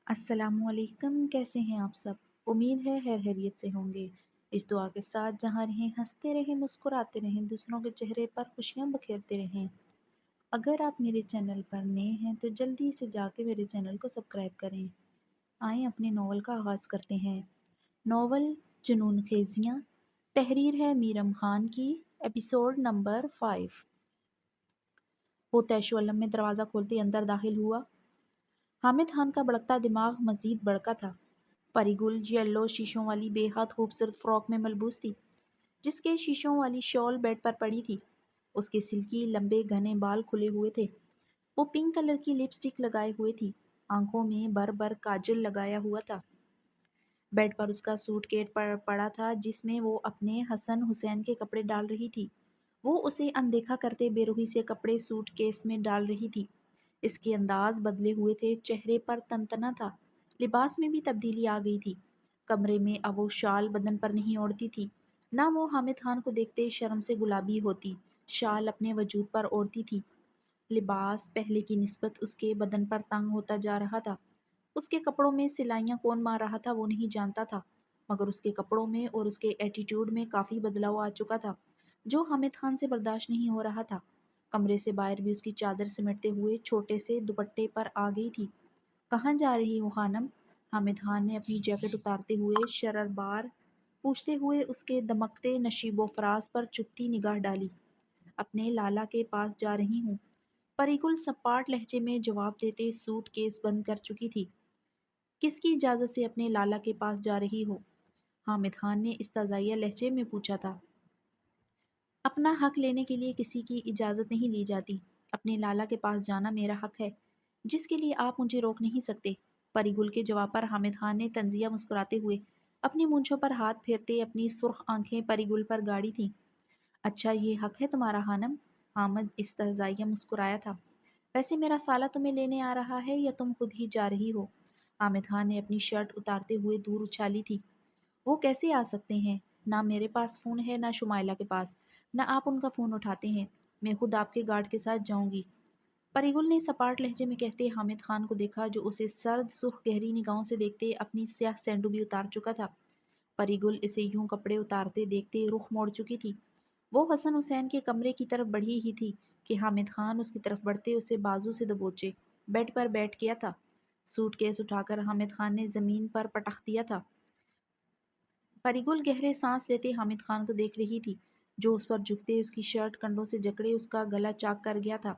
السلام علیکم، کیسے ہیں آپ سب؟ امید ہے خیر خیریت سے ہوں گے۔ اس دعا کے ساتھ جہاں رہیں ہنستے رہیں، مسکراتے رہیں، دوسروں کے چہرے پر خوشیاں بکھیرتے رہیں۔ اگر آپ میرے چینل پر نئے ہیں تو جلدی سے جا کے میرے چینل کو سبسکرائب کریں۔ آئیں اپنے ناول کا آغاز کرتے ہیں۔ ناول جنون خیزیاں، تحریر ہے میرم خان کی، ایپیسوڈ نمبر 5۔ وہ تیش و علم میں دروازہ کھولتے اندر داخل ہوا۔ حامد خان کا بڑکتا دماغ مزید بڑکا تھا۔ پری گل یلو شیشوں والی بے حد خوبصورت فراک میں ملبوس تھی، جس کے شیشوں والی شال بیڈ پر پڑی تھی۔ اس کے سلکی لمبے گھنے بال کھلے ہوئے تھے۔ وہ پنک کلر کی لپسٹک لگائے ہوئے تھی، آنکھوں میں بر بر کاجل لگایا ہوا تھا۔ بیڈ پر اس کا سوٹ کیس پڑا تھا جس میں وہ اپنے حسن حسین کے کپڑے ڈال رہی تھی۔ وہ اسے اندیکھا کرتے بے رخی سے کپڑے سوٹ کیس میں ڈال رہی تھی۔ اس کے انداز بدلے ہوئے تھے، چہرے پر تنتنا تھا، لباس میں بھی تبدیلی آ گئی تھی۔ کمرے میں اب وہ شال بدن پر نہیں اوڑھتی تھی، نہ وہ حامد خان کو دیکھتے شرم سے گلابی ہوتی، شال اپنے وجود پر اوڑھتی تھی۔ لباس پہلے کی نسبت اس کے بدن پر تنگ ہوتا جا رہا تھا۔ اس کے کپڑوں میں سلائیاں کون مار رہا تھا وہ نہیں جانتا تھا، مگر اس کے کپڑوں میں اور اس کے ایٹیٹیوڈ میں کافی بدلاؤ آ چکا تھا، جو حامد خان سے برداشت نہیں ہو رہا تھا۔ کمرے سے باہر بھی اس کی چادر سمیٹتے ہوئے چھوٹے سے دوپٹے پر آ گئی تھی۔ کہاں جا رہی ہو خانم؟ حامد خان نے اپنی جیکٹ اتارتے ہوئے شرر بار پوچھتے ہوئے اس کے دمکتے نشیب و فراز پر چپتی نگاہ ڈالی۔ اپنے لالا کے پاس جا رہی ہوں، پری گل سپاٹ لہجے میں جواب دیتے سوٹ کیس بند کر چکی تھی۔ کس کی اجازت سے اپنے لالا کے پاس جا رہی ہو؟ حامد خان نے استہزائیہ لہجے میں پوچھا تھا۔ اپنا حق لینے کے لیے کسی کی اجازت نہیں لی جاتی۔ اپنے لالا کے پاس جانا میرا حق ہے، جس کے لیے آپ مجھے روک نہیں سکتے۔ پری گل کے جواب پر حامد خان نے طنزیہ مسکراتے ہوئے اپنی مونچھوں پر ہاتھ پھیرتے اپنی سرخ آنکھیں پری گل پر گاڑی تھیں۔ اچھا یہ حق ہے تمہارا خانم؟ حامد استہزائیہ مسکرایا تھا۔ ویسے میرا سالہ تمہیں لینے آ رہا ہے یا تم خود ہی جا رہی ہو؟ حامد خان نے اپنی شرٹ اتارتے ہوئے دور اچھالی تھی۔ وہ کیسے آ سکتے ہیں؟ نہ میرے پاس فون ہے نہ شمائلہ کے پاس، نہ آپ ان کا فون اٹھاتے ہیں۔ میں خود آپ کے گارڈ کے ساتھ جاؤں گی، پری گل نے سپاٹ لہجے میں کہتے حامد خان کو دیکھا، جو اسے سرد سرخ گہری نگاہوں سے دیکھتے اپنی سیاہ سینڈو بھی اتار چکا تھا۔ پری گل اسے یوں کپڑے اتارتے دیکھتے رخ موڑ چکی تھی۔ وہ حسن حسین کے کمرے کی طرف بڑھی ہی تھی کہ حامد خان اس کی طرف بڑھتے اسے بازو سے دبوچے بیڈ پر بیٹھ گیا تھا۔ سوٹ کیس اٹھا کر حامد خان نے زمین پر پٹخ دیا تھا۔ پری گل گہرے سانس لیتے حامد خان کو دیکھ رہی تھی، جو اس پر جھکتے اس کی شرٹ کنڈوں سے جکڑے اس کا گلا چاک کر گیا تھا۔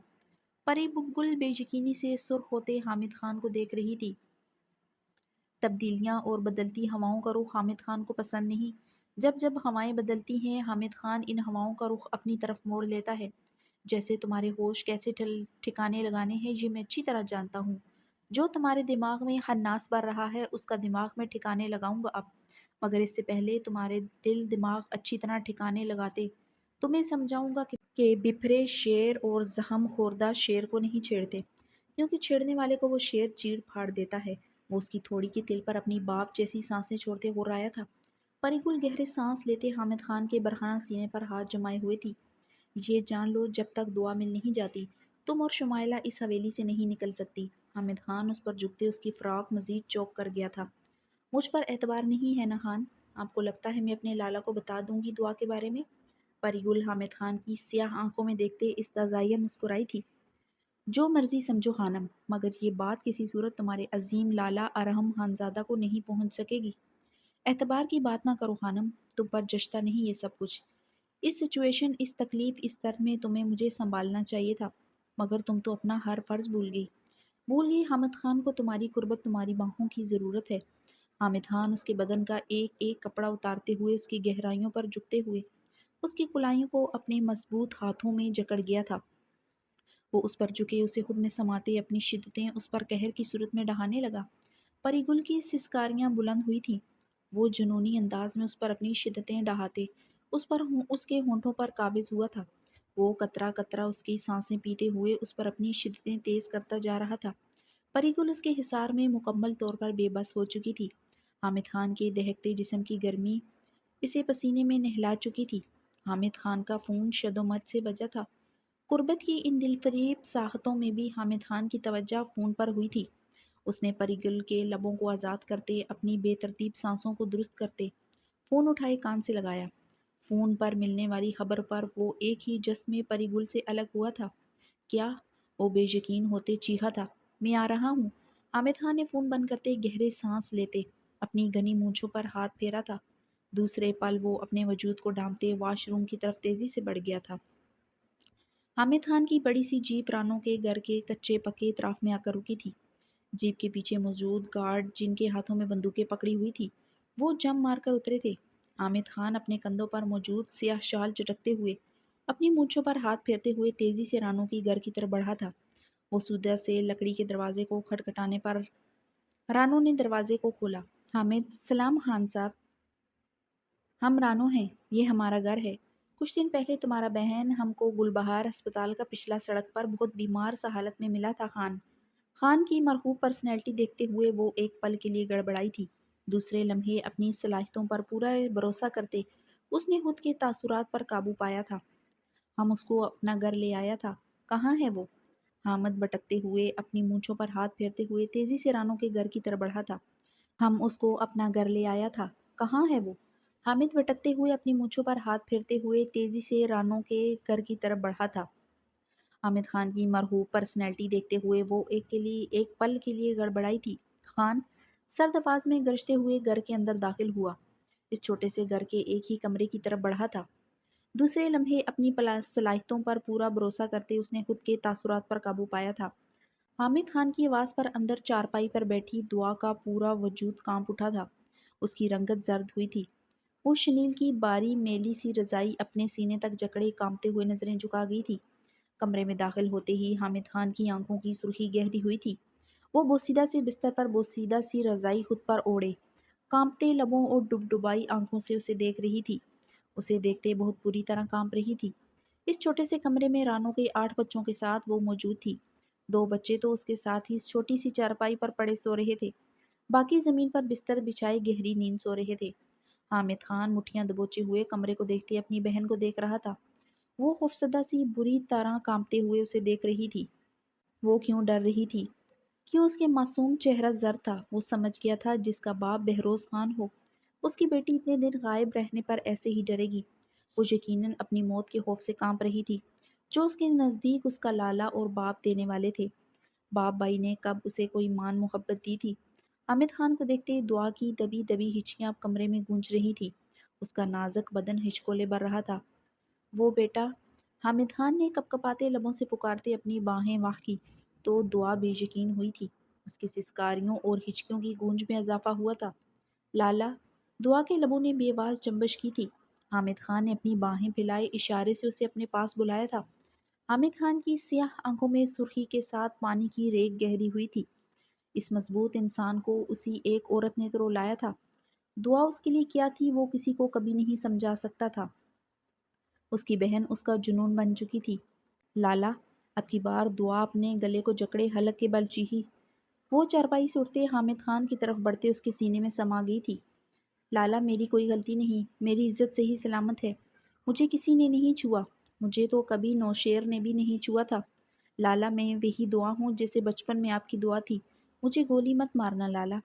پری گل بے یقینی سے سرخ ہوتے حامد خان کو دیکھ رہی تھی۔ تبدیلیاں اور بدلتی ہواؤں کا رخ حامد خان کو پسند نہیں۔ جب جب ہوائیں بدلتی ہیں حامد خان ان ہواؤں کا رخ اپنی طرف موڑ لیتا ہے۔ جیسے تمہارے ہوش کیسے ٹھکانے لگانے ہیں یہ میں اچھی طرح جانتا ہوں۔ جو تمہارے دماغ میں ہناس بھر رہا ہے اس کا دماغ میں ٹھکانے لگاؤں گا اب، مگر اس سے پہلے تمہارے دل دماغ اچھی طرح ٹھکانے لگاتے تمہیں سمجھاؤں گا کہ بپھرے شیر اور زخم خوردہ شیر کو نہیں چھیڑتے، کیونکہ چھیڑنے والے کو وہ شیر چیڑ پھاڑ دیتا ہے۔ وہ اس کی تھوڑی کی تل پر اپنی باپ جیسی سانسیں چھوڑتے ہو رہا تھا۔ پری گل گہرے سانس لیتے حامد خان کے برہنہ سینے پر ہاتھ جمائے ہوئے تھی۔ یہ جان لو جب تک دعا مل نہیں جاتی تم اور شمائلہ اس حویلی سے نہیں نکل سکتی۔ حامد خان اس پر جھکتے اس کی فراق مزید چوک کر گیا تھا۔ مجھ پر اعتبار نہیں ہے نا خان؟ آپ کو لگتا ہے میں اپنے لالا کو بتا دوں گی دعا کے بارے میں؟ پری گل حامد خان کی سیاہ آنکھوں میں دیکھتے استہزائیہ مسکرائی تھی۔ جو مرضی سمجھو خانم، مگر یہ بات کسی صورت تمہارے عظیم لالا ارحم خانزادہ کو نہیں پہنچ سکے گی۔ اعتبار کی بات نہ کرو خانم، تم پر جچتا نہیں یہ سب کچھ۔ اس سچویشن، اس تکلیف، اس طرح میں تمہیں مجھے سنبھالنا چاہیے تھا، مگر تم تو اپنا ہر فرض بھول گئی۔ بھول گئی حامد خان کو تمہاری قربت، تمہاری باہوں کی ضرورت ہے۔ حامد خان اس کے بدن کا ایک ایک کپڑا اتارتے ہوئے اس کی گہرائیوں پر جھکتے ہوئے اس کی کلائیوں کو اپنے مضبوط ہاتھوں میں جکڑ گیا تھا۔ وہ اس پر جھکے اسے خود میں سماتے اپنی شدتیں اس پر قہر کی صورت میں ڈھانے لگا۔ پری گل کی سسکاریاں بلند ہوئی تھیں۔ وہ جنونی انداز میں اس پر اپنی شدتیں ڈھاتے اس کے ہونٹوں پر قابض ہوا تھا۔ وہ قطرہ قطرہ اس کی سانسیں پیتے ہوئے اس پر اپنی شدتیں تیز کرتا جا رہا تھا۔ پری گل اس کے حصار میں مکمل طور پر بے بس ہو چکی تھی۔ حامد خان کے دہکتے جسم کی گرمی اسے پسینے میں نہلا چکی تھی۔ حامد خان کا فون شد و مد سے بجا تھا۔ قربت کی ان دل فریب ساختوں میں بھی حامد خان کی توجہ فون پر ہوئی تھی۔ اس نے پریگل کے لبوں کو آزاد کرتے، اپنی بے ترتیب سانسوں کو درست کرتے فون اٹھائے کان سے لگایا۔ فون پر ملنے والی خبر پر وہ ایک ہی جست میں پری گل سے الگ ہوا تھا۔ کیا؟ وہ بے یقین ہوتے چیخا تھا۔ میں آ رہا ہوں۔ حامد خان نے فون بند کرتے گہرے سانس لیتے اپنی گھنی مونچھوں پر ہاتھ پھیرا تھا۔ دوسرے پل وہ اپنے وجود کو ڈھانپتے واش روم کی طرف تیزی سے بڑھ گیا تھا۔ حامد خان کی بڑی سی جیپ رانو کے گھر کے کچے پکے اطراف میں آ کر رکی تھی۔ جیپ کے پیچھے موجود گارڈ جن کے ہاتھوں میں بندوقیں پکڑی ہوئی تھی وہ جم مار کر اترے تھے۔ حامد خان اپنے کندھوں پر موجود سیاہ شال چٹکتے ہوئے اپنی مونچھوں پر ہاتھ پھیرتے ہوئے تیزی سے رانو کی گھر کی طرف بڑھا تھا۔ وہ سودہ سے لکڑی کے دروازے کو کھٹکھٹانے پر رانو نے دروازے کو کھولا۔ حامد: سلام خان صاحب، ہم رانو ہیں، یہ ہمارا گھر ہے۔ کچھ دن پہلے تمہارا بہن ہم کو گلبہار ہسپتال کا پچھلا سڑک پر بہت بیمار سا حالت میں ملا تھا خان۔ خان کی مرحوب پرسنالٹی دیکھتے ہوئے وہ ایک پل کے لیے گڑبڑائی تھی۔ دوسرے لمحے اپنی صلاحیتوں پر پورا بھروسہ کرتے اس نے خود کے تاثرات پر قابو پایا تھا۔ ہم اس کو اپنا گھر لے آیا تھا۔ کہاں ہے وہ؟ حامد بھٹکتے ہوئے اپنی مونچھوں پر ہاتھ پھیرتے ہوئے تیزی سے رانو کے گھر کی طرف بڑھا تھا۔ ہم اس کو اپنا گھر لے آیا تھا۔ کہاں ہے وہ؟ حامد بھٹکتے ہوئے اپنی مونچھوں پر ہاتھ پھیرتے ہوئے تیزی سے رانو کے گھر کی طرف بڑھا تھا۔ حامد خان کی مرحوب پرسنالٹی دیکھتے ہوئے وہ ایک پل کے لیے گڑبڑائی تھی۔ خان سرد آواز میں گرجتے ہوئے گھر کے اندر داخل ہوا۔ اس چھوٹے سے گھر کے ایک ہی کمرے کی طرف بڑھا تھا۔ دوسرے لمحے اپنی صلاحیتوں پر پورا بھروسہ کرتے اس نے خود کے تاثرات پر قابو پایا تھا۔ حامد خان کی آواز پر اندر چارپائی پر بیٹھی دعا کا پورا وجود کانپ اٹھا تھا۔ اس کی رنگت زرد ہوئی تھی۔ وہ شنیل کی باری میلی سی رضائی اپنے سینے تک جکڑے کانپتے ہوئے نظریں جھکا گئی تھی۔ کمرے میں داخل ہوتے ہی حامد خان کی آنکھوں کی سرخی گہری ہوئی تھی۔ وہ بوسیدہ سے بستر پر بوسیدہ سی رضائی خود پر اوڑھے کانپتے لبوں اور ڈبڈبائی آنکھوں سے اسے دیکھ رہی تھی۔ اسے دیکھتے بہت بری طرح کانپ رہی تھی۔ اس چھوٹے سے کمرے میں رانو کے 8 بچوں کے ساتھ وہ موجود تھی۔ 2 بچے تو اس کے ساتھ ہی اس چھوٹی سی چارپائی پر پڑے سو رہے تھے، باقی زمین پر بستر بچھائے گہری نیند سو رہے تھے۔ حامد خان مٹھیاں دبوچے ہوئے کمرے کو دیکھتے اپنی بہن کو دیکھ رہا تھا۔ وہ خوفزدہ سی بری طرح کانپتے ہوئے اسے دیکھ رہی تھی۔ وہ کیوں ڈر رہی تھی؟ کیوں اس کے معصوم چہرہ زرد تھا؟ وہ سمجھ گیا تھا جس کا باپ بہروز خان ہو، اس کی بیٹی اتنے دن غائب رہنے پر ایسے ہی ڈرے گی۔ وہ یقیناً اپنی موت کے خوف سے کانپ رہی تھی جو اس کے نزدیک اس کا لالا اور باپ دینے والے تھے۔ باپ بھائی نے کب اسے کوئی مان محبت دی تھی؟ حامد خان کو دیکھتے دعا کی دبی دبی ہچکیاں اب کمرے میں گونج رہی تھی۔ اس کا نازک بدن ہچکولے بھر رہا تھا۔ وہ بیٹا، حامد خان نے کپکپاتے لبوں سے پکارتے اپنی باہیں واہ کی تو دعا بے یقین ہوئی تھی۔ اس کی سسکاریوں اور ہچکیوں کی گونج میں اضافہ ہوا تھا۔ لالا، دعا کے لبوں نے بے آواز جنبش کی تھی۔ حامد خان نے اپنی باہیں پھیلائے اشارے سے اسے اپنے پاس بلایا تھا۔ حامد خان کی سیاہ آنکھوں میں سرخی کے ساتھ پانی کی ریگ گہری ہوئی تھی۔ اس مضبوط انسان کو اسی ایک عورت نے تو رلایا تھا۔ دعا اس کے لیے کیا تھی وہ کسی کو کبھی نہیں سمجھا سکتا تھا۔ اس کی بہن اس کا جنون بن چکی تھی۔ لالا، اب کی بار دعا اپنے گلے کو جکڑے حلق کے بل چیخی۔ وہ چارپائی سے اٹھتے حامد خان کی طرف بڑھتے اس کے سینے میں سما گئی تھی۔ لالا، میری کوئی غلطی نہیں، میری عزت صحیح سلامت ہے، مجھے کسی نے نہیں چھوا، مجھے تو کبھی نوشیر نے بھی نہیں چھوا تھا۔ لالا، میں وہی دعا ہوں جیسے بچپن میں آپ کی دعا تھی، مجھے گولی مت مارنا لالا۔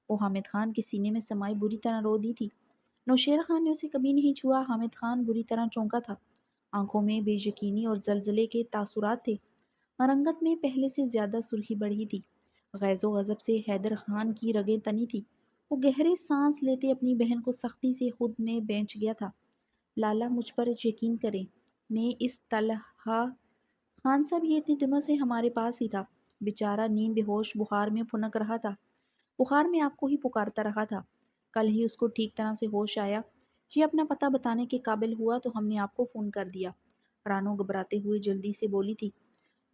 وہ حامد خان کے سینے میں سمائی بری طرح رو دی تھی۔ نوشیر خان نے اسے کبھی نہیں چھوا۔ حامد خان بری طرح چونکا تھا۔ آنکھوں میں بے یقینی اور زلزلے کے تاثرات تھے۔ رنگت میں پہلے سے زیادہ سرخی بڑھی تھی۔ غیظ و غضب سے حیدر خان کی رگیں تنی تھی۔ وہ گہرے سانس لیتے اپنی بہن کو سختی سے خود میں بینچ گیا تھا۔ لالا، مجھ پر یقین کریں، میں اس طلحہ خان صاحب یہ اتنے دنوں سے ہمارے پاس ہی تھا، بیچارہ نیم بے ہوش بخار میں پھنک رہا تھا، بخار میں آپ کو ہی پکارتا رہا تھا۔ کل ہی اس کو ٹھیک طرح سے ہوش آیا، یہ اپنا پتہ بتانے کے قابل ہوا تو ہم نے آپ کو فون کر دیا۔ رانو گھبراتے ہوئے جلدی سے بولی تھی۔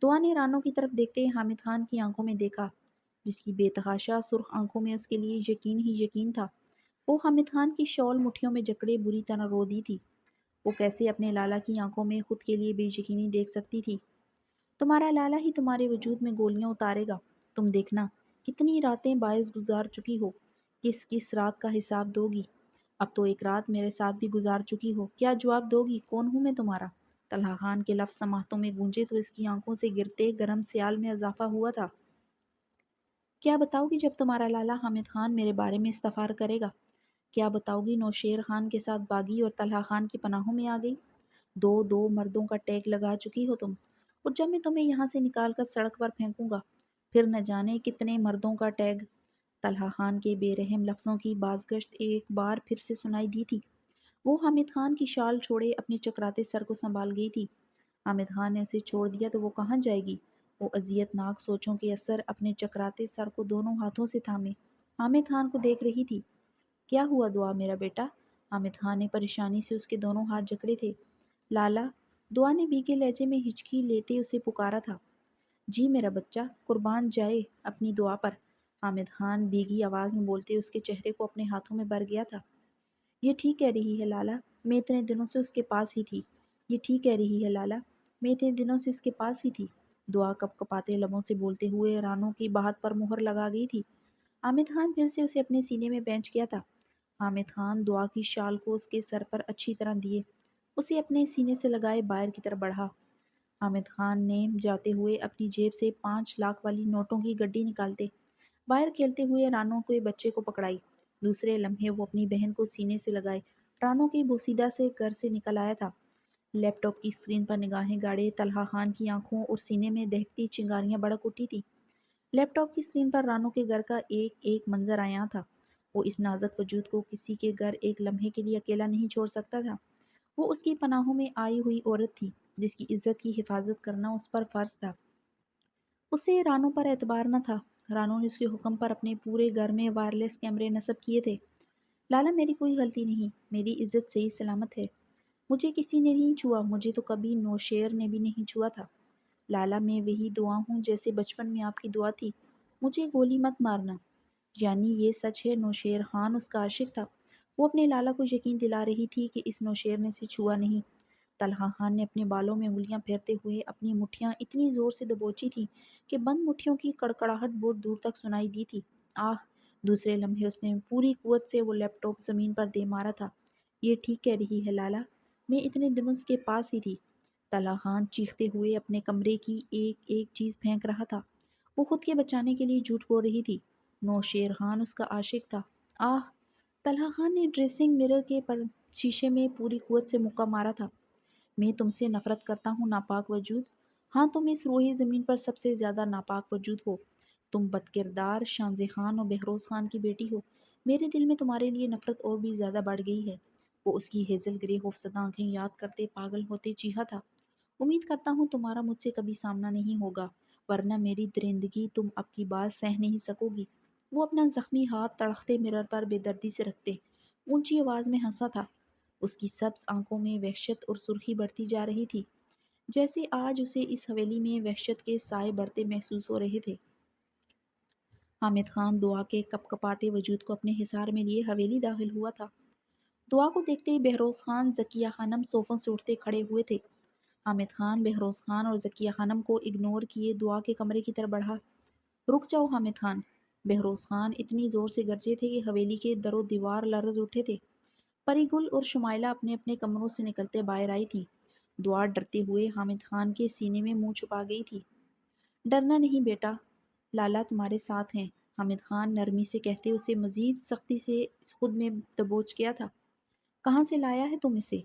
دعا نے رانو کی طرف دیکھتے حامد خان کی آنکھوں میں دیکھا، جس کی بے تحاشا سرخ آنکھوں میں اس کے لیے یقین ہی یقین تھا۔ وہ حامد خان کی شال مٹھیوں میں جکڑے بری طرح رو دی تھی۔ وہ کیسے اپنے لالا کی آنکھوں میں خود کے لیے بے یقینی دیکھ سکتی تھی؟ تمہارا لالا ہی تمہارے وجود میں گولیاں اتارے گا، تم دیکھنا، کتنی راتیں باعث گزار چکی ہو، کس کس رات کا حساب دو گی؟ اب تو ایک رات میرے ساتھ بھی گزار چکی ہو، کیا جواب دو گی؟ کون ہوں میں تمہارا؟ طلحہ خان کے لفظ سماعتوں میں گونجے تو اس کی آنکھوں سے گرتے گرم سیال میں اضافہ ہوا تھا۔ کیا بتاؤ گی جب تمہارا لالا حامد خان میرے بارے میں استفار کرے گا؟ کیا بتاؤ گی نوشیر خان کے ساتھ باغی اور طلحہ خان کی پناہوں میں آ گئی؟ دو دو مردوں کا ٹیگ لگا چکی ہو تم، اور جب میں تمہیں یہاں سے نکال کر سڑک پر پھینکوں گا پھر نہ جانے کتنے مردوں کا ٹیگ۔ طلحہ خان کے بے رحم لفظوں کی بازگشت ایک بار پھر سے سنائی دی تھی۔ وہ حامد خان کی شال چھوڑے اپنے چکراتے سر کو سنبھال گئی تھی۔ حامد خان نے اسے چھوڑ دیا تو وہ کہاں جائے گی؟ وہ اذیت ناک سوچوں کے اثر اپنے چکراتے سر کو دونوں ہاتھوں سے تھامے حامد خان کو دیکھ رہی تھی۔ کیا ہوا دعا میرا بیٹا؟ حامد خان نے پریشانی سے اس کے دونوں ہاتھ جکڑے تھے۔ لالا، دعا نے بھیگے لہجے میں ہچکی لیتے اسے پکارا تھا۔ جی میرا بچہ، قربان جائے اپنی دعا پر، حامد خان بھیگی آواز میں بولتے اس کے چہرے کو اپنے ہاتھوں میں بھر گیا تھا۔ یہ ٹھیک کہہ رہی ہے لالا، میں اتنے دنوں سے اس کے پاس ہی تھی۔ یہ ٹھیک کہہ رہی ہے لالا، میں اتنے دنوں سے اس کے پاس ہی تھی۔ دعا کپ کپاتے لبوں سے بولتے ہوئے رانوں کی بہت پر مہر لگا گئی تھی۔ حامد خان پھر سے اسے اپنے سینے میں بینچ گیا تھا۔ حامد خان دعا کی شال کو اس کے سر پر اچھی طرح دیے اسے اپنے سینے سے لگائے باہر کی طرف بڑھا۔ حامد خان نے جاتے ہوئے اپنی جیب سے 5 لاکھ والی نوٹوں کی گڈی نکالتے باہر کھیلتے ہوئے رانو کے بچے کو پکڑائی۔ دوسرے لمحے وہ اپنی بہن کو سینے سے لگائے رانو کی بوسیدہ سے گھر سے نکل آیا تھا۔ لیپ ٹاپ کی اسکرین پر نگاہیں گاڑے طلحہ خان کی آنکھوں اور سینے میں دہکتی چنگاریاں بڑک اٹھی تھی۔ لیپ ٹاپ کی اسکرین پر رانو کے گھر کا ایک ایک منظر آیا تھا۔ وہ اس نازک وجود کو کسی کے گھر ایک لمحے کے لیے اکیلا نہیں چھوڑ سکتا تھا۔ وہ اس کی پناہوں میں آئی ہوئی عورت تھی جس کی عزت کی حفاظت کرنا اس پر فرض تھا۔ اسے رانو پر اعتبار نہ تھا۔ رانو نے اس کے حکم پر اپنے پورے گھر میں وائرلیس کیمرے نصب کیے تھے۔ لالا، میری کوئی غلطی نہیں، میری عزت صحیح سلامت ہے۔ مجھے کسی نے نہیں چھوا، مجھے تو کبھی نوشیر نے بھی نہیں چھوا تھا۔ لالا، میں وہی دعا ہوں جیسے بچپن میں آپ کی دعا تھی، مجھے گولی مت مارنا۔ یعنی یہ سچ ہے نوشیر خان اس کا عاشق تھا؟ وہ اپنے لالا کو یقین دلا رہی تھی کہ اس نوشیر نے اسے چھوا نہیں۔ طلحہ خان نے اپنے بالوں میں انگلیاں پھیرتے ہوئے اپنی مٹھیاں اتنی زور سے دبوچی تھیں کہ بند مٹھیوں کی کڑکڑاہٹ بہت دور تک سنائی دی تھی۔ آہ! دوسرے لمحے اس نے پوری قوت سے وہ لیپ ٹاپ زمین پر دے مارا تھا۔ یہ ٹھیک کہہ رہی ہے لالا، میں اتنے دنوں اس کے پاس ہی تھی۔ طلحہ خان چیختے ہوئے اپنے کمرے کی ایک ایک چیز پھینک رہا تھا۔ وہ خود کے بچانے کے لیے جھوٹ بول رہی تھی۔ نوشیر خان اس کا عاشق تھا۔ آہ! طلحہ خان نے ڈریسنگ مرر کے پر شیشے میں پوری قوت سے مکہ مارا تھا۔ میں تم سے نفرت کرتا ہوں ناپاک وجود۔ ہاں، تم اس روئی زمین پر سب سے زیادہ ناپاک وجود ہو۔ تم بد کردار شانزے خان اور بہروز خان کی بیٹی ہو۔ میرے دل میں تمہارے لیے نفرت اور بھی زیادہ بڑھ گئی ہے۔ وہ اس کی ہیزل گرے خوفزدہ آنکھیں یاد کرتے پاگل ہوتے چیخا تھا۔ امید کرتا ہوں تمہارا مجھ سے کبھی سامنا نہیں ہوگا، ورنہ میری درندگی تم اب کی بات سہ نہیں سکو گی۔ وہ اپنا زخمی ہاتھ تڑختے مرر پر بے دردی سے رکھتے اونچی آواز میں ہنسا تھا۔ اس کی سبز آنکھوں میں وحشت اور سرخی بڑھتی جا رہی تھی، جیسے آج اسے اس حویلی میں وحشت کے سائے بڑھتے محسوس ہو رہے تھے۔ حامد خان دعا کے کپ کپاتے وجود کو اپنے حصار میں لیے حویلی داخل ہوا تھا۔ دعا کو دیکھتے ہی بہروز خان ذکیہ خانم صوفوں سے اٹھتے کھڑے ہوئے تھے۔ حامد خان بہروز خان اور ذکیہ خانم کو اگنور کیے دعا کے کمرے کی طرف بڑھا۔ رک جاؤ حامد خان! بہروز خان اتنی زور سے گرجے تھے کہ حویلی کے در و دیوار لرز اٹھے تھے۔ پری گل اور شمائلہ اپنے اپنے کمروں سے نکلتے باہر آئی تھی۔ دعا ڈرتے ہوئے حامد خان کے سینے میں منہ چھپا گئی تھی۔ ڈرنا نہیں بیٹا، لالا تمہارے ساتھ ہیں، حامد خان نرمی سے کہتے اسے مزید سختی سے خود میں دبوچ گیا تھا۔ کہاں سے لایا ہے تم اسے؟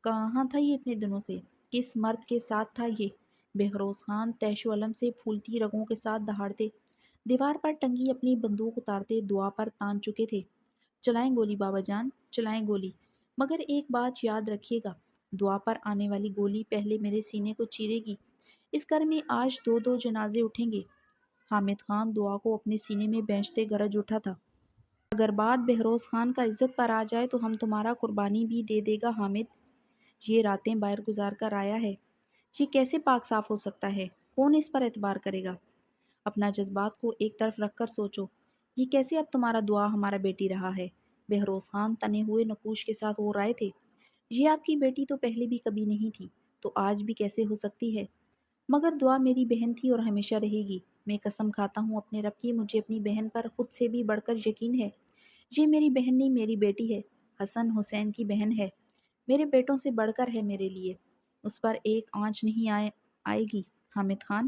کہاں تھا یہ اتنے دنوں سے؟ کس مرد کے ساتھ تھا یہ؟ بہروز خان تیش و علم سے پھولتی رگوں کے ساتھ دہاڑتے دیوار پر ٹنگی اپنی بندوق اتارتے دعا پر تان چکے تھے۔ چلائیں گولی بابا جان، چلائیں گولی، مگر ایک بات یاد رکھیے گا، دعا پر آنے والی گولی پہلے میرے سینے کو چیرے گی۔ اس گھر میں آج دو دو جنازے اٹھیں گے۔ حامد خان دعا کو اپنے سینے میں بینچتے گرج اٹھا تھا۔ اگر بات بہروز خان کا عزت پر آ جائے تو ہم تمہارا قربانی بھی دے دے گا حامد۔ یہ راتیں باہر گزار کر آیا ہے، یہ کیسے پاک صاف ہو سکتا ہے؟ کون اس پر اعتبار کرے گا؟ اپنا جذبات کو ایک طرف رکھ کر سوچو، یہ کیسے اب تمہارا دعا ہمارا بیٹی رہا ہے؟ بہروز خان تنے ہوئے نقوش کے ساتھ وہ رائے تھے۔ یہ آپ کی بیٹی تو پہلے بھی کبھی نہیں تھی، تو آج بھی کیسے ہو سکتی ہے؟ مگر دعا میری بہن تھی اور ہمیشہ رہے گی۔ میں قسم کھاتا ہوں اپنے رب کی، مجھے اپنی بہن پر خود سے بھی بڑھ کر یقین ہے۔ یہ میری بہن نہیں، میری بیٹی ہے، حسن حسین کی بہن ہے، میرے بیٹوں سے بڑھ کر ہے میرے لیے۔ اس پر ایک آنچ نہیں آئے گی۔ حامد خان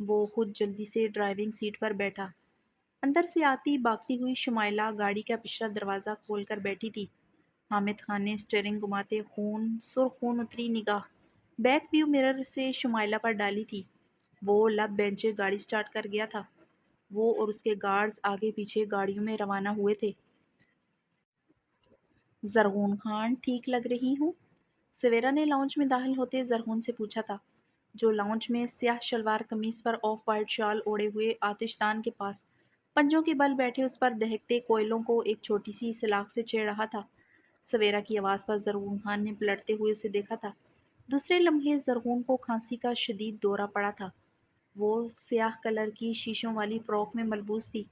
وہ خود جلدی سے ڈرائیونگ سیٹ پر بیٹھا۔ اندر سے آتی باگتی ہوئی شمائلہ گاڑی کا پچھلا دروازہ کھول کر بیٹھی تھی۔ حامد خان نے اسٹیئرنگ گھماتے سرخ خون اتری نگاہ بیک ویو مرر سے شمائلہ پر ڈالی تھی۔ وہ لب بینچے گاڑی سٹارٹ کر گیا تھا۔ وہ اور اس کے گارڈز آگے پیچھے گاڑیوں میں روانہ ہوئے تھے۔ زرغون خان ٹھیک لگ رہی ہوں؟ سویرا نے لاؤنج میں داخل ہوتے زرغون سے پوچھا تھا، جو لاؤنج میں سیاہ شلوار قمیص پر آف وائٹ شال اوڑے ہوئے آتش دان کے پاس پنجوں کے بل بیٹھے اس پر دہکتے کوئلوں کو ایک چھوٹی سی سلاخ سے چھیڑ رہا تھا۔ سویرا کی آواز پر زرغون خان نے پلٹتے ہوئے اسے دیکھا تھا۔ دوسرے لمحے زرغون کو کھانسی کا شدید دورہ پڑا تھا۔ وہ سیاہ کلر کی شیشوں والی فراک میں ملبوس تھی،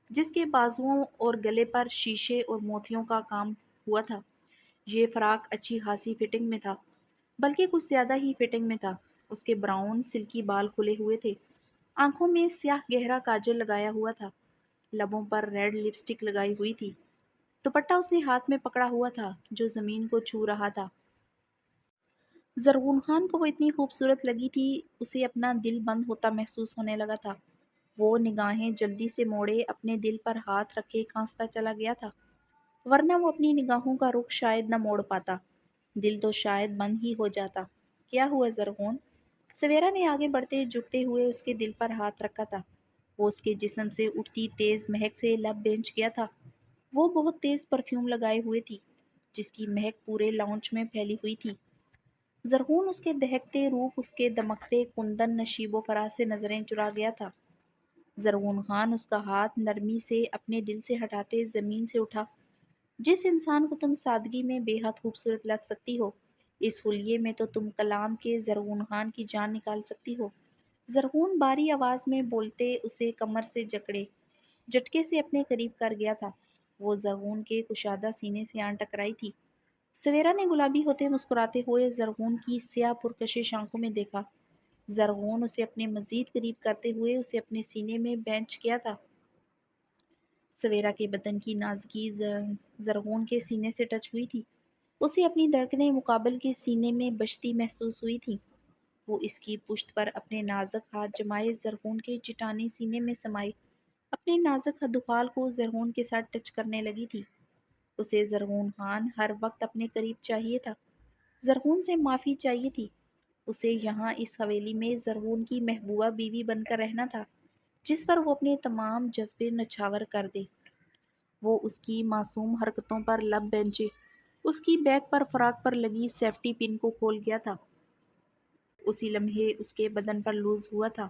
جس کے بازوؤں اور گلے پر شیشے اور موتیوں کا کام ہوا تھا۔ یہ فراق اچھی خاصی فٹنگ میں تھا، بلکہ کچھ زیادہ ہی فٹنگ میں تھا۔ اس کے براؤن سلکی بال کھلے ہوئے تھے، آنکھوں میں سیاہ گہرا کاجل لگایا ہوا تھا، لبوں پر ریڈ لپسٹک لگائی ہوئی تھی۔ دوپٹہ اس نے ہاتھ میں پکڑا ہوا تھا جو زمین کو چھو رہا تھا۔ زرغون خان کو وہ اتنی خوبصورت لگی تھی، اسے اپنا دل بند ہوتا محسوس ہونے لگا تھا۔ وہ نگاہیں جلدی سے موڑے اپنے دل پر ہاتھ رکھے کھانستا چلا گیا تھا، ورنہ وہ اپنی نگاہوں کا رخ شاید نہ موڑ پاتا، دل تو شاید بند ہی ہو جاتا۔ کیا ہوا زرغون؟ سویرا نے آگے بڑھتے جھکتے ہوئے اس کے دل پر ہاتھ رکھا تھا۔ وہ اس کے جسم سے اٹھتی تیز مہک سے لب بینچ گیا تھا۔ وہ بہت تیز پرفیوم لگائے ہوئے تھی، جس کی مہک پورے لاؤنج میں پھیلی ہوئی تھی۔ زرغون اس کے دہکتے روپ، اس کے دمکتے کندن نشیب و فراز سے نظریں چرا گیا تھا۔ زرغون خان اس کا ہاتھ نرمی سے اپنے دل سے ہٹاتے زمین سے اٹھا۔ جس انسان کو تم سادگی میں بے حد خوبصورت لگ سکتی ہو، اس حلیے میں تو تم کلام کے زرغون خان کی جان نکال سکتی ہو۔ زرغون باری آواز میں بولتے اسے کمر سے جھٹکے سے اپنے قریب کر گیا تھا۔ وہ زرغون کے کشادہ سینے سے آن ٹکرائی تھی۔ سویرا نے گلابی ہوتے مسکراتے ہوئے زرغون کی سیاہ پرکشش آنکھوں میں دیکھا۔ زرغون اسے اپنے مزید قریب کرتے ہوئے اسے اپنے سینے میں بینچ کیا تھا۔ سویرا کے بدن کی نازکی زرغون کے سینے سے ٹچ ہوئی تھی۔ اسے اپنی دھڑکنیں مقابل کے سینے میں بجتی محسوس ہوئی تھی۔ وہ اس کی پشت پر اپنے نازک ہاتھ جمائے زرغون کے چٹانی سینے میں سمائی اپنے نازک دخال کو زرغون کے ساتھ ٹچ کرنے لگی تھی۔ اسے زرغون خان ہر وقت اپنے قریب چاہیے تھا۔ زرغون سے معافی چاہیے تھی۔ اسے یہاں اس حویلی میں زرغون کی محبوبہ بیوی بن کر رہنا تھا، جس پر وہ اپنے تمام جذبے نچھاور کر دے۔ وہ اس کی معصوم حرکتوں پر لب بینچے، اس کی بیک پر فراق پر لگی سیفٹی پن کو کھول گیا تھا۔ اسی لمحے اس کے بدن پر لوز ہوا تھا۔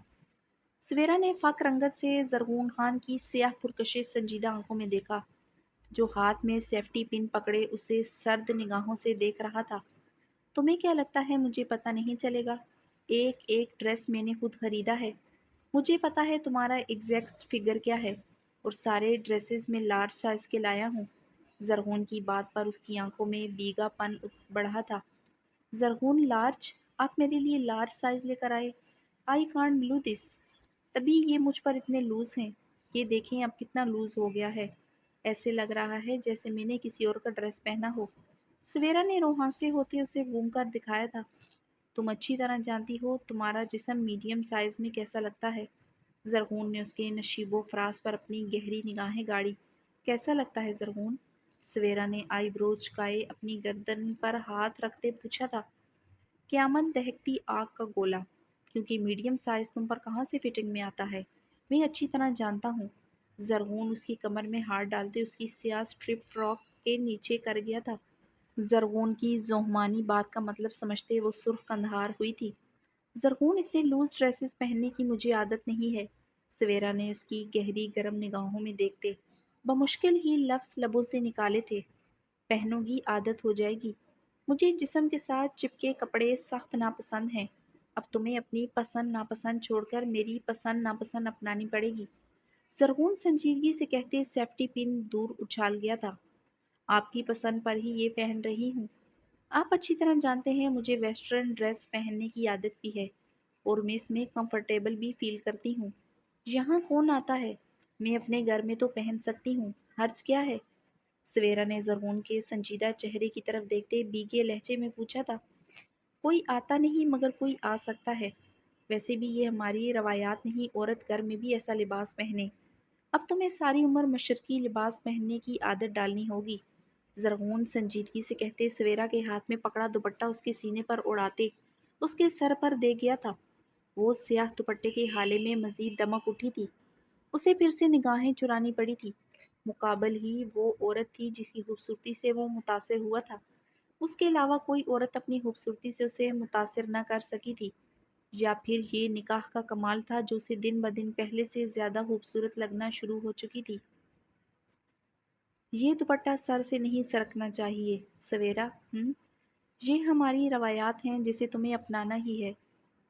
سویرا نے فاق رنگت سے زرغون خان کی سیاہ پرکشش سنجیدہ آنکھوں میں دیکھا، جو ہاتھ میں سیفٹی پن پکڑے اسے سرد نگاہوں سے دیکھ رہا تھا۔ تمہیں کیا لگتا ہے مجھے پتہ نہیں چلے گا؟ ایک ایک ڈریس میں نے خود خریدا ہے۔ مجھے پتہ ہے تمہارا ایگزیکٹ فگر کیا ہے، اور سارے ڈریسز میں لارج سائز کے لایا ہوں۔ زرغون کی بات پر اس کی آنکھوں میں بیگا پن بڑھا تھا۔ زرغون لارج؟ آپ میرے لیے لارج سائز لے کر آئے؟ I can't believe this. تبھی یہ مجھ پر اتنے لوز ہیں۔ یہ دیکھیں اب کتنا لوز ہو گیا ہے، ایسے لگ رہا ہے جیسے میں نے کسی اور کا ڈریس پہنا ہو۔ سویرا نے روحانسے ہوتے اسے گھوم کر دکھایا تھا۔ تم اچھی طرح جانتی ہو تمہارا جسم میڈیم سائز میں کیسا لگتا ہے۔ زرغون نے اس کے نشیب و فراز پر اپنی گہری نگاہیں گاڑی۔ کیسا لگتا ہے زرغون؟ سویرا نے آئی بروز چکائے اپنی گردن پر ہاتھ رکھتے پوچھا تھا۔ قیامت دہکتی آگ کا گولا، کیونکہ میڈیم سائز تم پر کہاں سے فٹنگ میں آتا ہے، میں اچھی طرح جانتا ہوں۔ زرغون اس کی کمر میں ہاتھ ڈالتے اس کی سیاہ سٹرپ فراک کے نیچے کر گیا تھا۔ زرغون کی زوہمانی بات کا مطلب سمجھتے وہ سرخ کندھار ہوئی تھی۔ زرغون اتنے لوز ڈریسز پہننے کی مجھے عادت نہیں ہے۔ سویرا نے اس کی گہری گرم نگاہوں میں دیکھتے بمشکل ہی لفظ لبوں سے نکالے تھے۔ پہنو گی عادت ہو جائے گی۔ مجھے جسم کے ساتھ چپکے کپڑے سخت ناپسند ہیں۔ اب تمہیں اپنی پسند ناپسند چھوڑ کر میری پسند ناپسند اپنانی پڑے گی۔ زرغون سنجیدگی سے کہتے سیفٹی پن دور اچھال گیا تھا۔ آپ کی پسند پر ہی یہ پہن رہی ہوں۔ آپ اچھی طرح جانتے ہیں مجھے ویسٹرن ڈریس پہننے کی عادت بھی ہے، اور میں اس میں کمفرٹیبل بھی فیل کرتی ہوں۔ یہاں کون آتا ہے؟ میں اپنے گھر میں تو پہن سکتی ہوں، حرج کیا ہے؟ سویرا نے زرغون کے سنجیدہ چہرے کی طرف دیکھتے بیگے لہجے میں پوچھا تھا۔ کوئی آتا نہیں مگر کوئی آ سکتا ہے۔ ویسے بھی یہ ہماری روایات نہیں، عورت گھر میں بھی ایسا لباس پہنے۔ اب تمہیں ساری عمر مشرقی لباس پہننے کی عادت ڈالنی ہوگی، زرغون سنجیدگی سے کہتے سویرا کے ہاتھ میں پکڑا دوپٹہ اس کے سینے پر اڑاتے اس کے سر پر دے گیا تھا۔ وہ سیاہ دوپٹے کے ہالے میں مزید دمک اٹھی تھی، اسے پھر سے نگاہیں چرانی پڑی تھی۔ مقابل ہی وہ عورت تھی جس کی خوبصورتی سے وہ متاثر ہوا تھا، اس کے علاوہ کوئی عورت اپنی خوبصورتی سے اسے متاثر نہ کر سکی تھی۔ یا پھر یہ نکاح کا کمال تھا جو اسے دن بدن پہلے سے زیادہ خوبصورت لگنا شروع ہو چکی تھی۔ یہ دوپٹہ سر سے نہیں سرکنا چاہیے سویرا، یہ ہماری روایات ہیں جسے تمہیں اپنانا ہی ہے۔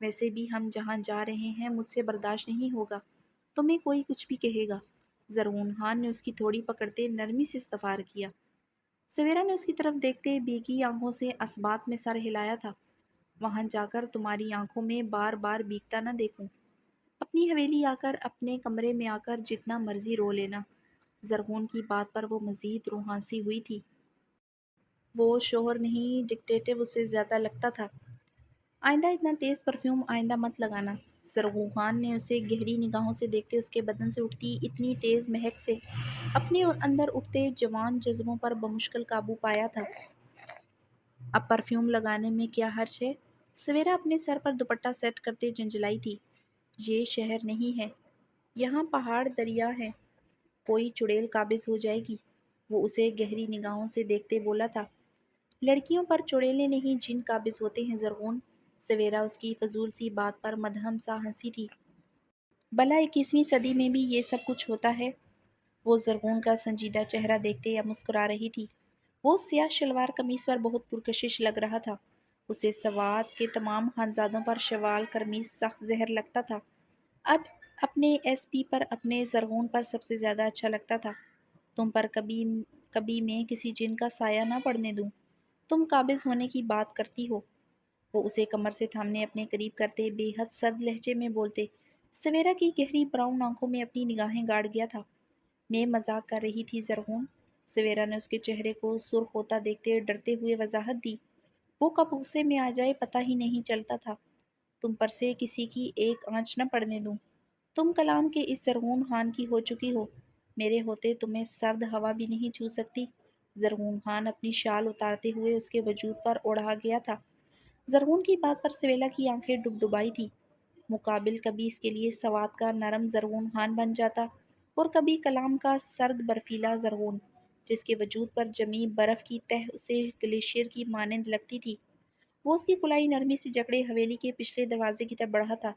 ویسے بھی ہم جہاں جا رہے ہیں مجھ سے برداشت نہیں ہوگا، تمہیں کوئی کچھ بھی کہے گا۔ زرغون خان نے اس کی تھوڑی پکڑتے نرمی سے استفسار کیا۔ سویرا نے اس کی طرف دیکھتے بیکی آنکھوں سے اثبات میں سر ہلایا تھا۔ وہاں جا کر تمہاری آنکھوں میں بار بار بیکتا نہ دیکھوں، اپنی حویلی آ کر، اپنے کمرے میں آ کر جتنا مرضی رو لینا۔ زرغون کی بات پر وہ مزید روحانسی ہوئی تھی۔ وہ شوہر نہیں ڈکٹیٹو اسے زیادہ لگتا تھا۔ آئندہ اتنا تیز پرفیوم آئندہ مت لگانا۔ زرغون خان نے اسے گہری نگاہوں سے دیکھتے اس کے بدن سے اٹھتی اتنی تیز مہک سے اپنے اندر اٹھتے جوان جذبوں پر بمشکل قابو پایا تھا۔ اب پرفیوم لگانے میں کیا حرج ہے؟ سویرا اپنے سر پر دوپٹہ سیٹ کرتے جنجلائی تھی۔ یہ شہر نہیں ہے، یہاں پہاڑ دریا ہے، کوئی چڑیل قابض ہو جائے گی۔ وہ اسے گہری نگاہوں سے دیکھتے بولا تھا۔ لڑکیوں پر چڑیلیں نہیں جن قابض ہوتے ہیں زرغون۔ سویرا اس کی فضول سی بات پر مدھم سا ہنسی تھی۔ بھلا 21ویں صدی میں بھی یہ سب کچھ ہوتا ہے؟ وہ زرغون کا سنجیدہ چہرہ دیکھتے یا مسکرا رہی تھی۔ وہ سیاہ شلوار قمیص پر بہت پرکشش لگ رہا تھا۔ اسے سوات کے تمام خانزادوں پر شلوار قمیص سخت زہر لگتا تھا، اب اپنے ایس پی پر، اپنے زرغون پر سب سے زیادہ اچھا لگتا تھا۔ تم پر کبھی کبھی میں کسی جن کا سایہ نہ پڑنے دوں، تم قابض ہونے کی بات کرتی ہو۔ وہ اسے کمر سے تھامنے اپنے قریب کرتے بے حد سرد لہجے میں بولتے۔ سویرا کی گہری براؤن آنکھوں میں اپنی نگاہیں گاڑ گیا تھا۔ میں مذاق کر رہی تھی زرغون۔ سویرا نے اس کے چہرے کو سرخ ہوتا دیکھتے ڈرتے ہوئے وضاحت دی۔ وہ کب غصے میں آ جائے پتہ ہی نہیں چلتا تھا۔ تم پر سے کسی کی ایک آنچ نہ پڑنے دوں۔ تم کلام کے اس زرغون خان کی ہو چکی ہو، میرے ہوتے تمہیں سرد ہوا بھی نہیں چھو سکتی۔ زرغون خان اپنی شال اتارتے ہوئے اس کے وجود پر اوڑھا گیا تھا۔ زرغون کی بات پر سویلا کی آنکھیں ڈبڈبائی تھی۔ مقابل کبھی اس کے لیے سوات کا نرم زرغون خان بن جاتا اور کبھی کلام کا سرد برفیلا زرغون، جس کے وجود پر جمی برف کی تہ اسے گلیشیئر کی مانند لگتی تھی۔ وہ اس کی کلائی نرمی سے جکڑے حویلی کے پچھلے دروازے کی طرف بڑھا تھا۔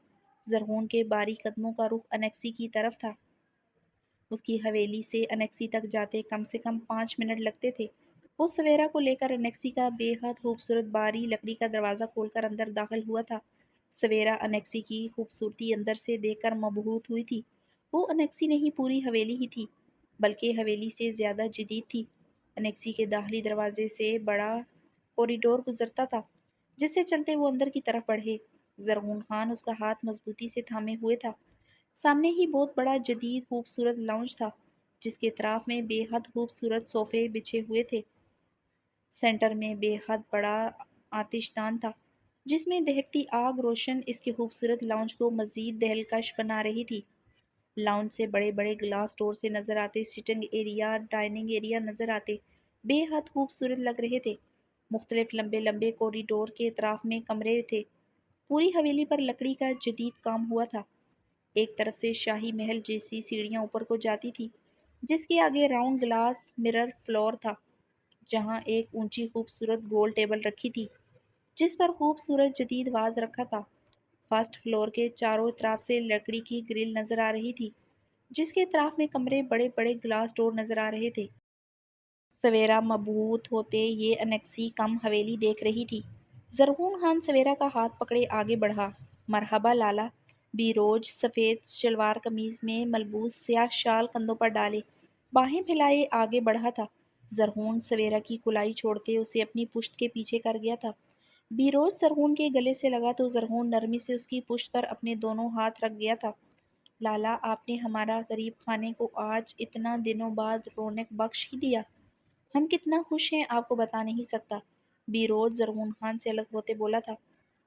زرغون کے باریک قدموں کا رخ انیکسی کی طرف تھا۔ اس کی حویلی سے انیکسی تک جاتے کم سے کم 5 منٹ لگتے تھے۔ وہ سویرا کو لے کر انیکسی کا بے حد خوبصورت باری لکڑی کا دروازہ کھول کر اندر داخل ہوا تھا۔ سویرا انیکسی کی خوبصورتی اندر سے دیکھ کر مبہوت ہوئی تھی۔ وہ انیکسی نہیں پوری حویلی ہی تھی، بلکہ حویلی سے زیادہ جدید تھی۔ انیکسی کے داخلی دروازے سے بڑا کوریڈور گزرتا تھا جس سے چلتے وہ اندر کی طرف بڑھے۔ زرغون خان اس کا ہاتھ مضبوطی سے تھامے ہوئے تھا۔ سامنے ہی بہت بڑا جدید خوبصورت لاؤنج تھا جس کے اطراف میں بے حد خوبصورت صوفے بچھے ہوئے تھے۔ سینٹر میں بے حد بڑا آتش دان تھا جس میں دہکتی آگ روشن اس کے خوبصورت لاؤنج کو مزید دہلکش بنا رہی تھی۔ لاؤنج سے بڑے بڑے گلاس ڈور سے نظر آتے سٹنگ ایریا، ڈائننگ ایریا نظر آتے بے حد خوبصورت لگ رہے تھے۔ مختلف لمبے لمبے کوریڈور کے اطراف میں کمرے تھے۔ پوری حویلی پر لکڑی کا جدید کام ہوا تھا۔ ایک طرف سے شاہی محل جیسی سیڑھیاں اوپر کو جاتی تھی جس کے آگے راؤنڈ گلاس مرر فلور تھا، جہاں ایک اونچی خوبصورت گول ٹیبل رکھی تھی جس پر خوبصورت جدید واز رکھا تھا۔ فرسٹ فلور کے چاروں اطراف سے لکڑی کی گرل نظر آ رہی تھی جس کے اطراف میں کمرے بڑے بڑے گلاس ڈور نظر آ رہے تھے۔ سویرا مبہوت ہوتے یہ انیکسی کم حویلی دیکھ رہی تھی۔ زرغون خان سویرا کا ہاتھ پکڑے آگے بڑھا۔ مرحبا لالا۔ بیروج سفید شلوار قمیض میں ملبوس سیاہ شال کندھوں پر ڈالے باہیں پھیلائے آگے بڑھا تھا۔ زرغون سویرا کی کلائی چھوڑتے اسے اپنی پشت کے پیچھے کر گیا تھا۔ بیروج زرغون کے گلے سے لگا تو زرغون نرمی سے اس کی پشت پر اپنے دونوں ہاتھ رکھ گیا تھا۔ لالا، آپ نے ہمارا غریب خانے کو آج اتنا دنوں بعد رونق بخش ہی دیا۔ ہم کتنا خوش ہیں آپ کو بتا نہیں سکتا۔ بیروج زرغون خان سے الگ ہوتے بولا تھا۔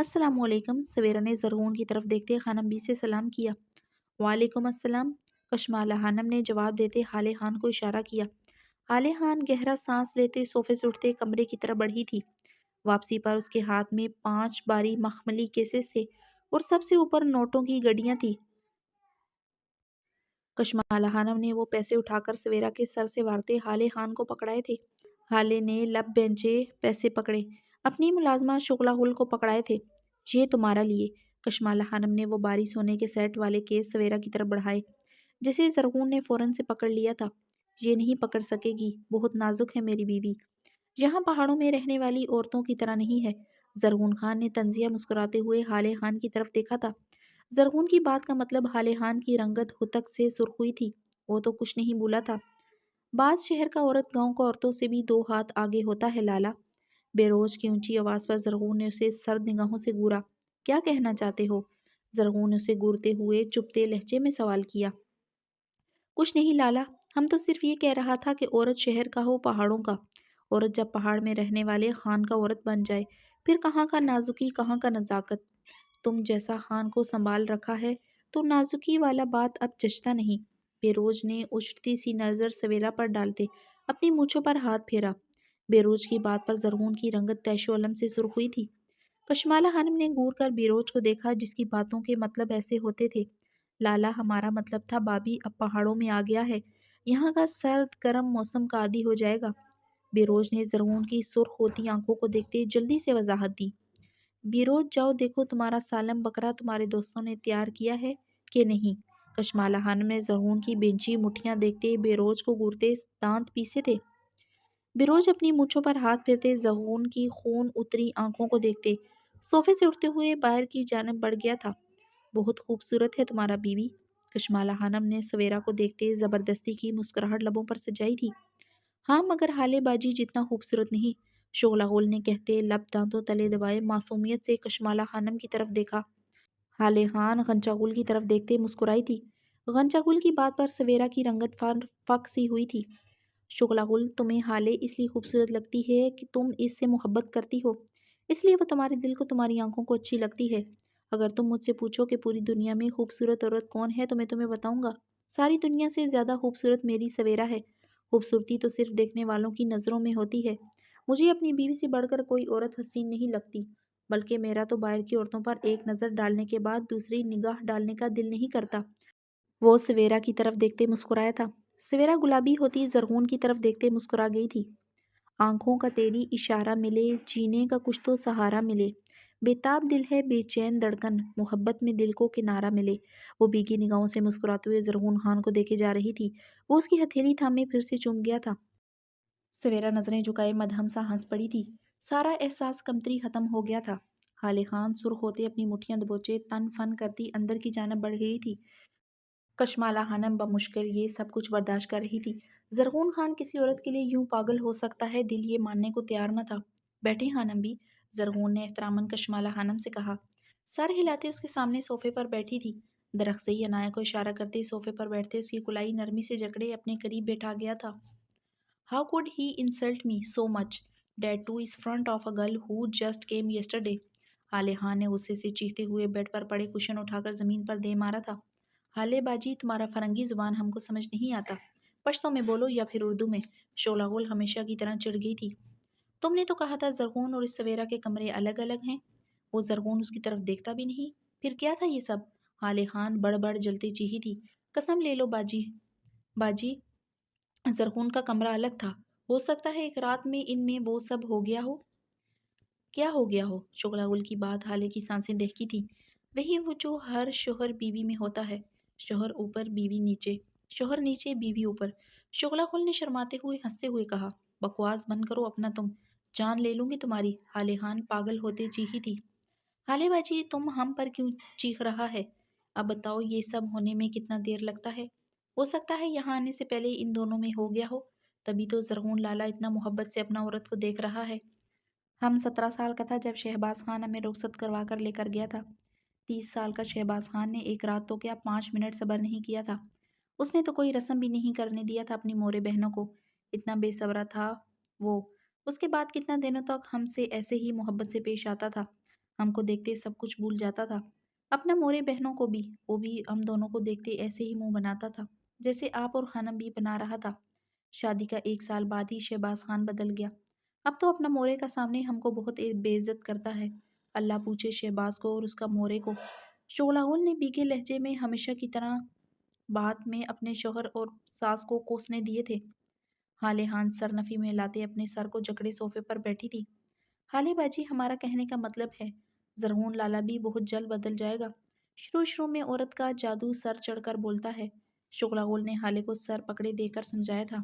السلام علیکم۔ سویرا نے زرغون کی طرف دیکھتے خانم بی سے سلام کیا۔ وعلیکم السلام، کشمالہ خانم نے جواب دیتے حالے خان کو اشارہ کیا۔ حالے خان گہرا سانس لیتے صوفے سے اٹھتے کمرے کی طرف بڑھی تھی۔ واپسی پر اس کے ہاتھ میں 5 باری مخملی کیسز تھے اور سب سے اوپر نوٹوں کی گڈیاں تھی۔ کشمالہ خانم نے وہ پیسے اٹھا کر سویرا کے سر سے وارتے حالے خان کو پکڑائے تھے۔ حالے نے لب بینچے پیسے پکڑے، اپنی ملازمہ شغلہ گل کو پکڑائے تھے۔ یہ تمہارا لیے۔ کشمالہ خانم نے وہ باری سونے کے سیٹ والے کیس سویرا کی طرف بڑھائے، جسے زرغون نے فوراً سے پکڑ لیا تھا۔ یہ نہیں پکڑ سکے گی، بہت نازک ہے میری بیوی، یہاں پہاڑوں میں رہنے والی عورتوں کی طرح نہیں ہے۔ زرغون خان نے طنزیہ مسکراتے ہوئے حالے خان کی طرف دیکھا تھا۔ زرغون کی بات کا مطلب حالے خان کی رنگت ہتک سے سرخ ہوئی تھی۔ وہ تو کچھ نہیں بولا تھا۔ بعض شہر کا عورت گاؤں کو عورتوں سے بھی 2 ہاتھ آگے ہوتا ہے لالا۔ بے روز کی اونچی آواز پر زرغون نے اسے سرد نگاہوں سے گورا۔ کیا کہنا چاہتے ہو؟ زرغون نے اسے گورتے ہوئے چپتے لہجے میں سوال کیا۔ کچھ نہیں لالا، ہم تو صرف یہ کہہ رہا تھا کہ عورت شہر کا ہو پہاڑوں کا۔ عورت جب پہاڑ میں رہنے والے خان کا عورت بن جائے، پھر کہاں کا نازکی کہاں کا نزاکت۔ تم جیسا خان کو سنبھال رکھا ہے تو نازکی والا بات اب جچتا نہیں۔ بیروج نے اچھتی سی نظر سویرا پر ڈالتے اپنی مونچھوں پر ہاتھ پھیرا۔ بیروج کی بات پر زرغون کی رنگت تیش و علم سے سرخ ہوئی تھی۔ کشمالہ خانم نے گور کر بیروج کو دیکھا جس کی باتوں کے مطلب ایسے ہوتے تھے۔ لالا، ہمارا مطلب تھا بابی اب پہاڑوں میں آ گیا ہے، یہاں کا سرد گرم موسم کا عادی ہو جائے گا۔ بیروج نے زرغون کی سرخ ہوتی آنکھوں کو دیکھتے جلدی سے وضاحت دی۔ بیروج جاؤ دیکھو تمہارا سالم بکرا تمہارے دوستوں نے تیار کیا ہے کہ نہیں۔ کشمالہ خانم نے زرغون کی بینچی مٹھیاں دیکھتے بیروج کو گورتے دانت پیسے تھے۔ بیروج اپنی مونچھوں پر ہاتھ پھیرتے زرغون کی خون اتری آنکھوں کو دیکھتے صوفے سے اٹھتے ہوئے باہر کی جانب بڑھ گیا تھا۔ بہت خوبصورت ہے تمہارا بیوی۔ کشمالہ خانم نے سویرا کو دیکھتے زبردستی کی مسکراہٹ لبوں پر سجائی تھی۔ ہاں مگر حالے باجی جتنا خوبصورت نہیں، شعلہ غل نے کہتے لب دانتوں تلے دبائے معصومیت سے کشمالہ خانم کی طرف دیکھا۔ حالے خان غنچہ گل کی طرف دیکھتے مسکرائی تھی۔ غنچہ گل کی بات پر سویرا کی رنگت فک سی ہوئی تھی۔ شغلہ گل، تمہیں حالے اس لیے خوبصورت لگتی ہے کہ تم اس سے محبت کرتی ہو، اس لیے وہ تمہارے دل کو تمہاری آنکھوں کو اچھی لگتی ہے۔ اگر تم مجھ سے پوچھو کہ پوری دنیا میں خوبصورت عورت کون ہے تو میں تمہیں بتاؤں گا، ساری دنیا سے زیادہ خوبصورت میری سویرا ہے۔ خوبصورتی تو صرف دیکھنے والوں کی نظروں میں ہوتی ہے۔ مجھے اپنی بیوی سے بڑھ کر کوئی عورت حسین نہیں لگتی، بلکہ میرا تو باہر کی عورتوں پر ایک نظر ڈالنے کے بعد دوسری نگاہ ڈالنے کا دل نہیں کرتا۔ وہ سویرا کی طرف دیکھتے مسکرایا تھا۔ سویرا گلابی ہوتی زرغون کی طرف دیکھتے مسکرا گئی تھی۔ آنکھوں کا تیری اشارہ ملے، جینے کا کچھ تو سہارا ملے، بےتاب دل ہے بے چین دھڑکن، محبت میں دل کو کنارہ ملے۔ وہ بھیگی نگاہوں سے مسکراتے ہوئے زرغون خان کو دیکھے جا رہی تھی۔ وہ اس کی ہتھیلی تھامے پھر سے چوم گیا تھا۔ سویرا نظریں جھکائے مدھم سا ہنس پڑی تھی۔ سارا احساس کمتری ختم ہو گیا تھا۔ حالے خان سرخ ہوتے اپنی مٹھیاں دبوچے تن فن کرتی اندر کی جانب بڑھ گئی تھی۔ کشمالہ خانم بمشکل یہ سب کچھ برداشت کر رہی تھی۔ زرغون خان کسی عورت کے لیے یوں پاگل ہو سکتا ہے، دل یہ ماننے کو تیار نہ تھا۔ بیٹھے خانم بھی، زرغون نے احتراماً کشمالہ خانم سے کہا۔ سر ہلاتے اس کے سامنے صوفے پر بیٹھی تھی۔ درخت سے عنایہ کو اشارہ کرتے صوفے پر بیٹھتے اس کی کلائی نرمی سے جکڑے اپنے قریب بیٹھا گیا تھا۔ How could he insult me so much? That too is front of a girl who just came yesterday. حالے خان نے غصے سے چیختے ہوئے بیڈ پر پڑے کشن اٹھا کر زمین پر دے مارا تھا۔ حالے باجی، تمہارا فرنگی زبان ہم کو سمجھ نہیں آتا، پشتو میں بولو یا پھر اردو میں۔ شعلہ گل ہمیشہ کی طرح چڑھ گئی تھی۔ تم نے تو کہا تھا زرغون اور اس سویرا کے کمرے الگ الگ ہیں۔ وہ زرغون اس کی طرف دیکھتا بھی نہیں، پھر کیا تھا یہ سب؟ حالے خان بڑ بڑ جلتے چیخی تھی۔ قسم لے لو باجی، باجی زرغون کا کمرہ الگ تھا، ہو سکتا ہے ایک رات میں ان میں وہ سب ہو گیا ہو۔ کیا ہو گیا ہو؟ شعلہ گل کی بات حالے کی سانسیں دہکی تھی۔ وہی وہ جو ہر شوہر بیوی میں ہوتا ہے، شوہر اوپر بیوی نیچے، شوہر نیچے بیوی اوپر۔ شعلہ گل نے شرماتے ہوئے ہنستے ہوئے کہا۔ بکواس بند کرو اپنا تم، جان لے لوں گی تمہاری۔ حالے خان پاگل ہوتے چیخی تھی۔ حالے باجی، تم ہم پر کیوں چیخ رہا ہے؟ اب بتاؤ یہ سب ہونے میں کتنا دیر لگتا ہے؟ ہو سکتا ہے یہاں آنے سے پہلے ان دونوں میں ہو گیا ہو، تبھی تو زرغون لالا اتنا محبت سے اپنا عورت کو دیکھ رہا ہے۔ ہم 17 سال کا تھا جب شہباز خان ہمیں رخصت کروا کر لے کر گیا تھا۔ 30 سال کا شہباز خان نے ایک رات تو کیا 5 منٹ صبر نہیں کیا تھا۔ اس نے تو کوئی رسم بھی نہیں کرنے دیا تھا اپنی مورے بہنوں کو، اتنا بے صبرا تھا وہ۔ اس کے بعد کتنا دنوں تک ہم سے ایسے ہی محبت سے پیش آتا تھا۔ ہم کو دیکھتے سب کچھ بھول جاتا تھا، اپنا مورے بہنوں کو بھی۔ وہ بھی ہم دونوں کو دیکھتے ایسے ہی منہ بناتا تھا جیسے آپ اور خانم بھی بنا رہا تھا۔ شادی کا 1 سال بعد ہی شہباز خان بدل گیا، اب تو اپنا مورے کا سامنے ہم کو بہت بے عزت کرتا ہے۔ اللہ پوچھے شہباز کو اور اس کا مورے کو۔ شعلہ گل نے بیگے لہجے میں ہمیشہ کی طرح بات میں اپنے شوہر اور ساس کو کوسنے دیے تھے۔ حالے ہان سر نفی میں لاتے اپنے سر کو جکڑے صوفے پر بیٹھی تھی۔ حالے باجی، ہمارا کہنے کا مطلب ہے زرغون لالا بھی بہت جلد بدل جائے گا۔ شروع شروع میں عورت کا جادو سر چڑھ کر بولتا ہے، شعلہ گل نے حالے کو سر پکڑے دے کر سمجھایا تھا۔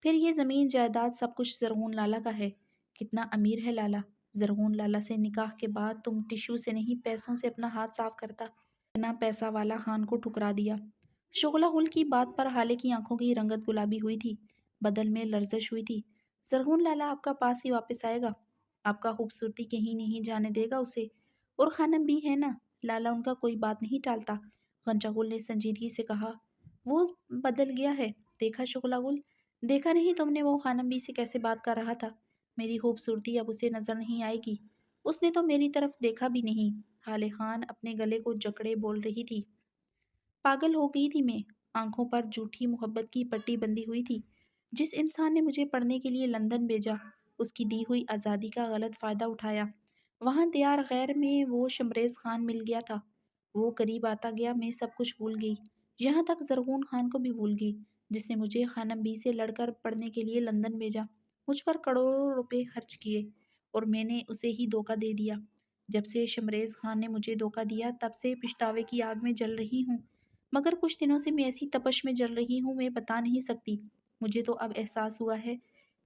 پھر یہ زمین جائیداد سب کچھ زرغون لالا کا ہے۔ کتنا امیر ہے لالا۔ زرغون لالا سے نکاح کے بعد تم ٹشو سے نہیں پیسوں سے اپنا ہاتھ صاف کرتا۔ اتنا پیسہ والا خان کو ٹھکرا دیا۔ شعلہ گل کی بات پر حالے کی آنکھوں کی رنگت گلابی ہوئی تھی، بدن میں لرزش ہوئی تھی۔ زرغون لالا آپ کا پاس ہی واپس آئے گا، آپ کا خوبصورتی کہیں نہیں جانے دے گا اسے، اور خانم بھی ہے نا، لالا ان کا کوئی بات نہیں ٹالتا۔ غنچہ گل نے سنجیدگی سے کہا، وہ بدل گیا ہے، دیکھا شعلہ گل، دیکھا نہیں تم نے وہ خانم بی سے کیسے بات کر رہا تھا؟ میری خوبصورتی اب اسے نظر نہیں آئے گی، اس نے تو میری طرف دیکھا بھی نہیں۔ حالے خان اپنے گلے کو جکڑے بول رہی تھی، پاگل ہو گئی تھی میں، آنکھوں پر جھوٹی محبت کی پٹی بندھی ہوئی تھی۔ جس انسان نے مجھے پڑھنے کے لیے لندن بھیجا، اس کی دی ہوئی آزادی کا غلط فائدہ اٹھایا۔ وہاں دیار غیر میں وہ شمریز خان مل گیا تھا، وہ قریب آتا گیا، میں سب کچھ بھول گئی، یہاں تک زرغون خان کو بھی بھول گئی، جس نے مجھے خانم بی سے لڑ کر پڑھنے کے لیے لندن بھیجا، مجھ پر کروڑوں روپے خرچ کیے، اور میں نے اسے ہی دھوکہ دے دیا۔ جب سے شمریز خان نے مجھے دھوکہ دیا تب سے پچھتاوے کی آگ میں جل رہی ہوں، مگر کچھ دنوں سے میں ایسی تپش میں جل رہی ہوں میں بتا نہیں سکتی۔ مجھے تو اب احساس ہوا ہے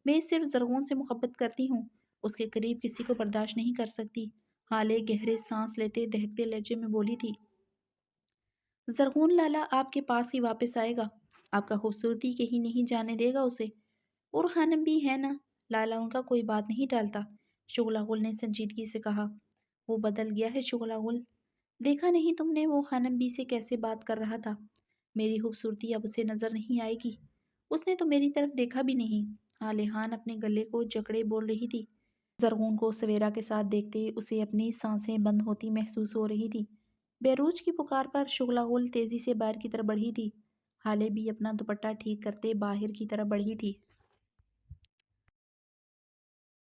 میں صرف زرغون سے محبت کرتی ہوں، اس کے قریب کسی کو برداشت نہیں کر سکتی۔ حالے گہرے سانس لیتے دہکتے لہجے میں بولی تھی، زرغون لالا آپ کے پاس ہی واپس آئے گا، آپ کا خوبصورتی کہیں نہیں جانے دے گا اسے، اور خانم بھی ہے نا، لالا ان کا کوئی بات نہیں ٹالتا۔ شعلہ گل نے سنجیدگی سے کہا، وہ بدل گیا ہے شعلہ گل، دیکھا نہیں تم نے وہ خانم بی سے کیسے بات کر رہا تھا؟ میری خوبصورتی اب اسے نظر نہیں آئے گی، اس نے تو میری طرف دیکھا بھی نہیں۔ حالے خان اپنے گلے کو جکڑے بول رہی تھی۔ زرغون کو سویرا کے ساتھ دیکھتے اسے اپنی سانسیں بند ہوتی محسوس ہو رہی تھی۔ بیروج کی پکار پر شعلہ گل تیزی سے باہر کی طرف بڑھی تھی، حالے بھی اپنا دوپٹہ ٹھیک کرتے باہر کی طرف بڑھی تھی۔